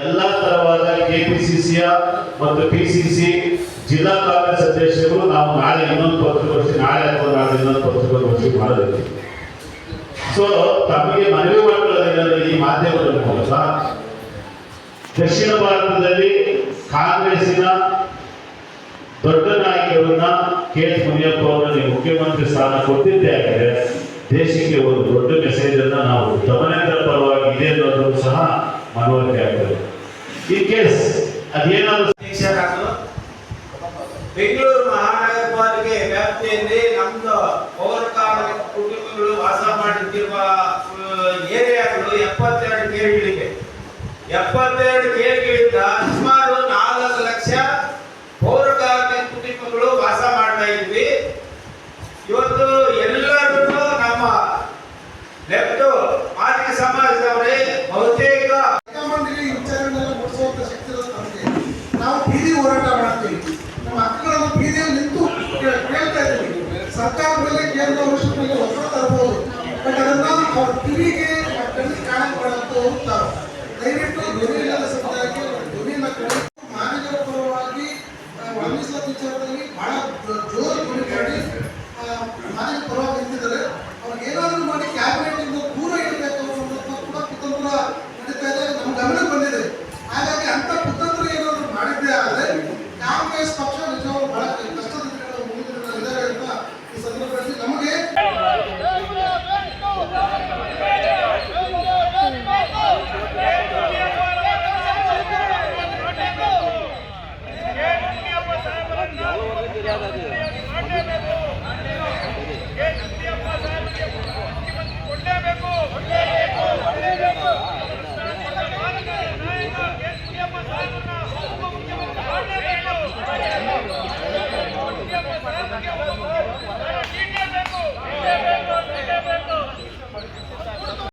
ಎಲ್ಲ ತರವಾದ ಕೆಪಿಸಿಸಿಯ ಮತ್ತು ಪಿಸಿಸಿ ಜಿಲ್ಲಾ ಕಾಂಗ್ರೆಸ್ ಅಧ್ಯಕ್ಷರು ನಾವು ನಾಳೆ ಇನ್ನೊಂದು ಪತ್ರಿಕಾಗೋಷ್ಠಿ, ನಾಳೆ ಅಥವಾ ನಾಳೆ ಇನ್ನೊಂದು ಪತ್ರಿಕಾಗೋಷ್ಠಿ ಮಾಡಬೇಕು. ಸೊ ತಮಗೆ ಮನವಿ ಮಾಡಿಕೊಳ್ಳೋದೇನೆಂದರೆ ಈ ಮಾಧ್ಯಮದ ಮೂಲಕ ದಕ್ಷಿಣ ಭಾರತದಲ್ಲಿ ಕಾಂಗ್ರೆಸ್ಸಿನ ದೊಡ್ಡ ನಾಯಕರನ್ನ ಕೆ.ಎಚ್. ಮುನಿಯಪ್ಪ ಅವರನ್ನು ಮುಖ್ಯಮಂತ್ರಿ ಸ್ಥಾನ ಕೊಟ್ಟಿದ್ದೇ ಆಗಿದೆ. ದೇಶಕ್ಕೆ ಒಂದು ದೊಡ್ಡ ಮೆಸೇಜ್ ಅನ್ನ ನಾವು ಗಮನೇಂದ್ರ ಪರವಾಗಿ ಇದೆ ಅನ್ನೋದು ಸಹ ಮನವರಿಕೆ ಆಗ್ತದೆ. ಇನ್ ಕೇಸ್ ಅದೇನಾದ್ರು ಬೆಂಗಳೂರು ಮಹಾನಗರ ಪಾಲಿಕೆ ವ್ಯಾಪ್ತಿಯಲ್ಲಿ ನಮ್ದು ಪೌರಕಾರ್ಮಿಕ ಕುಟುಂಬಗಳು ವಾಸ ಮಾಡುತ್ತಿರುವ ಏರಿಯಾಗಳು 72 ಕೇರಿಗಳಿವೆ. 72 ಕೇರಿಗಳಿಂದ ಸುಮಾರು 4 ಲಕ್ಷ ಪೌರಕಾರ್ಮಿಕ ಕುಟುಂಬಗಳು ವಾಸ ಮಾಡ್ತಾ ಇದ್ವಿ. ಇವತ್ತು ಎಲ್ಲರೂ ನಮ್ಮ